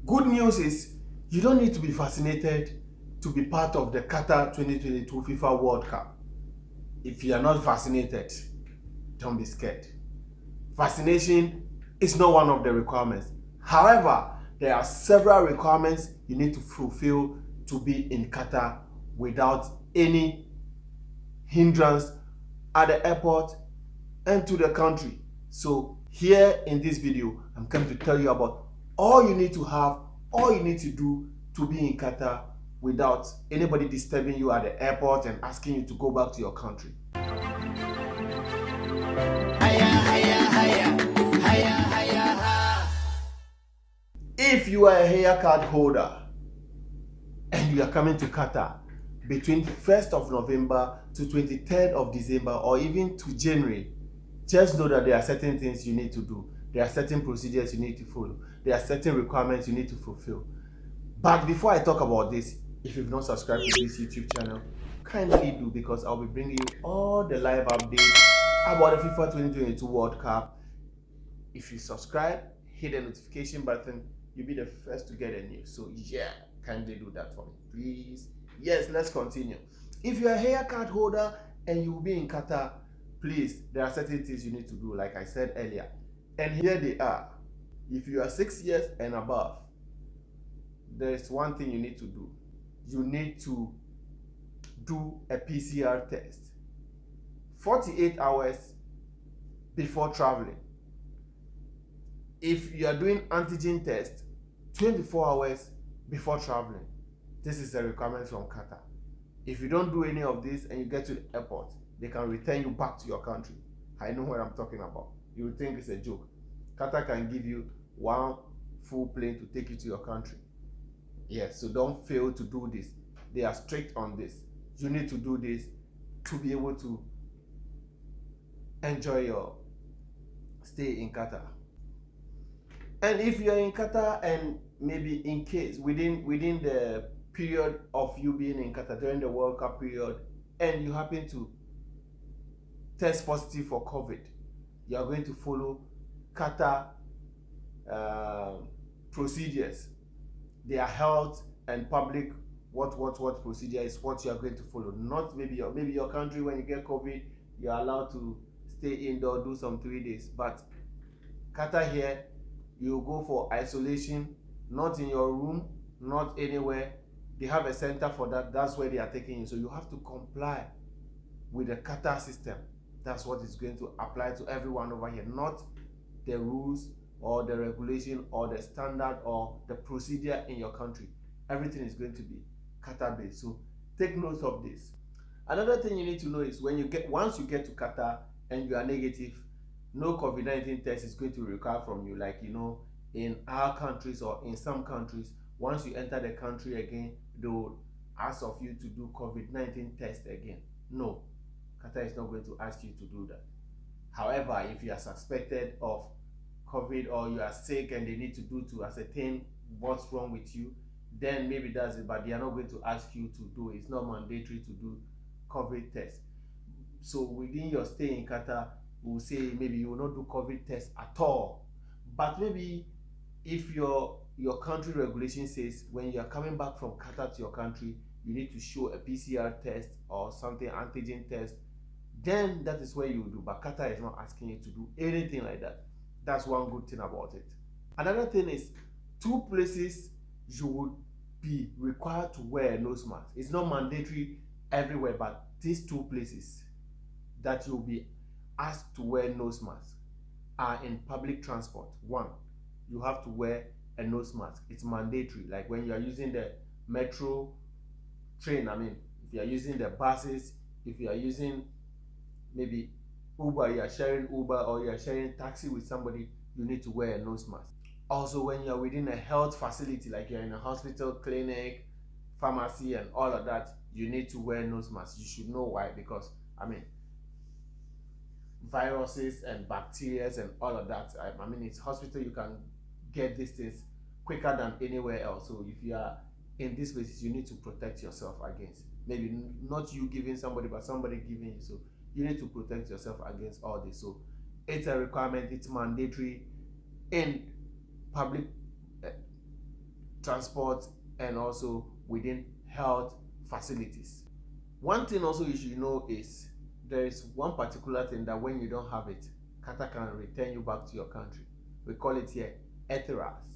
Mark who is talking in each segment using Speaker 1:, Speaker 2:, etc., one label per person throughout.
Speaker 1: Good news is you don't need to be vaccinated to be part of the Qatar 2022 FIFA World Cup. If you are not vaccinated, don't be scared. Vaccination is not one of the requirements. However, there are several requirements you need to fulfill to be in Qatar without any hindrance at the airport and to the country. So here in this video, I'm going to tell you about all you need to have, all you need to do to be in Qatar without anybody disturbing you at the airport and asking you to go back to your country. If you are a Hayya Card holder and you are coming to Qatar between 1st of November to 23rd of December or even to January, just know that there are certain things you need to do. There are certain procedures you need to follow. There are certain requirements you need to fulfill. But before I talk about this, if you've not subscribed to this YouTube channel, kindly do, because I'll be bringing you all the live updates about the FIFA 2022 World Cup. If you subscribe, hit the notification button, you'll be the first to get a news. So yeah, kindly do that for me, please. Yes, let's continue. If you're a Hayya Card holder and you will be in Qatar, please, there are certain things you need to do, like I said earlier. And here they are. If you are 6 years and above, there is one thing you need to do. You need to do a PCR test 48 hours before traveling. If you are doing antigen test 24 hours before traveling. This is a requirement from Qatar. If you don't do any of this and you get to the airport, they can return you back to your country. I know what I'm talking about. You will think it's a joke. Qatar can give you one full plane to take you to your country. Yes, so don't fail to do this. They are strict on this. You need to do this to be able to enjoy your stay in Qatar. And if you're in Qatar and maybe in case within the period of you being in Qatar during the World Cup period and you happen to test positive for COVID, you are going to follow Qatar procedures. Their health and public what procedure is what you are going to follow. Not maybe your country, when you get COVID, you are allowed to stay indoor, do some 3 days. But Qatar here, you go for isolation, not in your room, not anywhere. They have a center for that. That's where they are taking you. So you have to comply with the Qatar system. That's what is going to apply to everyone over here, not the rules or the regulation or the standard or the procedure in your country. Everything is going to be Qatar based. So take note of this. Another thing you need to know is once you get to Qatar and you are negative, no COVID-19 test is going to be required from you. Like, in our countries or in some countries, once you enter the country again, they will ask of you to do COVID-19 test again. No, Qatar is not going to ask you to do that. However, if you are suspected of COVID or you are sick and they need to do to ascertain what's wrong with you, then maybe that's it, but they are not going to ask you to do it. It's not mandatory to do COVID test. So within your stay in Qatar, we'll say maybe you will not do COVID test at all. But maybe if your country regulation says when you are coming back from Qatar to your country, you need to show a PCR test or something, antigen test, then that is where you will do. But Qatar is not asking you to do anything like that. That's one good thing about it. Another thing is 2 places you would be required to wear a nose mask. It's not mandatory everywhere, but these 2 places that you'll be asked to wear nose masks are in public transport. 1, you have to wear a nose mask. It's mandatory. Like when you are using the metro train, if you are using the buses, if you are using maybe Uber, you are sharing Uber or you are sharing taxi with somebody, you need to wear a nose mask. Also, when you are within a health facility, like you're in a hospital, clinic, pharmacy and all of that, you need to wear nose masks. You should know why, because viruses and bacteria and all of that, it's hospital, you can get these things quicker than anywhere else. So if you are in these places, you need to protect yourself against, maybe not you giving somebody, but somebody giving you. So you need to protect yourself against all this. So it's a requirement, it's mandatory in public transport, and also within health facilities. One thing also you should know is there is one particular thing that when you don't have it, Qatar can return you back to your country. We call it here Etheras.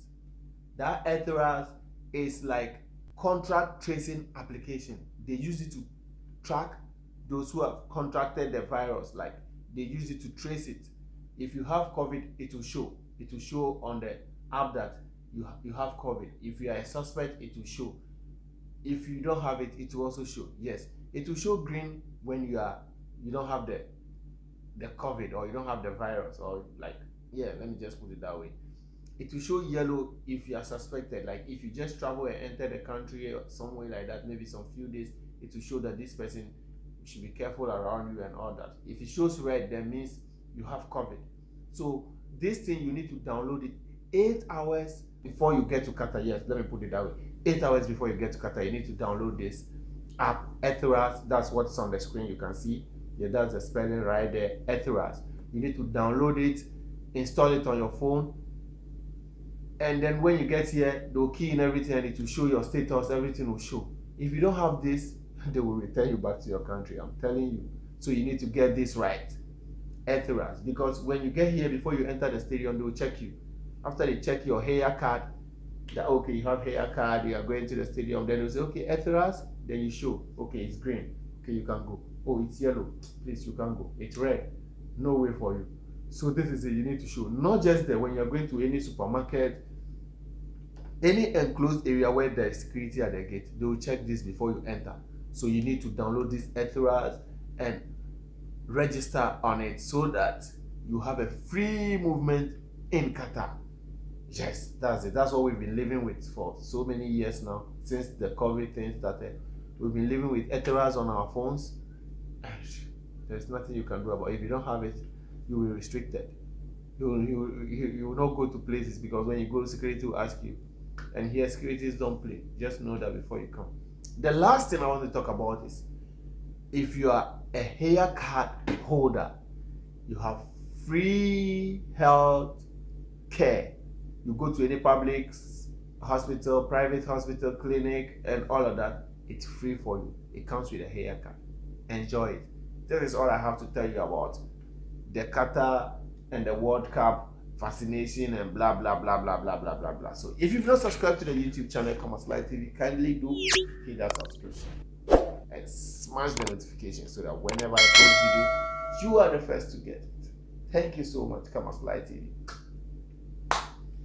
Speaker 1: That Etheras is like contract tracing application. They use it to track those who have contracted the virus. Like they use it to trace it. If you have COVID, it will show. It will show on the app that you have COVID. If you are a suspect, it will show. If you don't have it, it will also show. Yes, it will show green when you don't have the COVID, or you don't have the virus, or like, yeah, let me just put it that way. It will show yellow if you are suspected. Like if you just travel and enter the country or somewhere like that, maybe some few days, it will show that this person, you should be careful around you and all that. If it shows red, that means you have COVID. So this thing, you need to download it 8 hours before you get to Qatar. Yes, let me put it that way. 8 hours before you get to Qatar, you need to download this app, Etheras. That's what's on the screen. You can see. Yeah, that's the spelling right there, Etheras. You need to download it, install it on your phone, and then when you get here, they'll key in everything and it will show your status, everything will show. If you don't have this, they will return you back to your country, I'm telling you. So you need to get this right, Etheras, because when you get here, before you enter the stadium, they will check you. After they check your Hayya Card, that okay, you have Hayya Card, you are going to the stadium, then they'll say, okay, Etheras, then you show, okay, it's green, okay, you can go. Oh, it's yellow, please, you can't go. It's red, no way for you. So this is it, you need to show. Not just that, when you're going to any supermarket, any enclosed area where there is security at the gate, they will check this before you enter. So you need to download this Etheras and register on it so that you have a free movement in Qatar. Yes, that's it. That's what we've been living with for so many years now, since the COVID thing started. We've been living with Etheras on our phones. There's nothing you can do about it. If you don't have it, you will be restricted. You will not go to places, because when you go, security will ask you. And here, securities don't play. Just know that before you come. The last thing I want to talk about is, if you are a Hayya Card holder, you have free health care. You go to any public hospital, private hospital, clinic, and all of that, it's free for you. It comes with a Hayya Card. Enjoy it. That is all I have to tell you about the Qatar and the World Cup vaccination and blah blah blah blah blah blah blah blah. So if you've not subscribed to the YouTube channel Qatar TV, kindly do hit that subscription and smash the notification so that whenever I post video, you are the first to get it. Thank you so much, Qatar TV.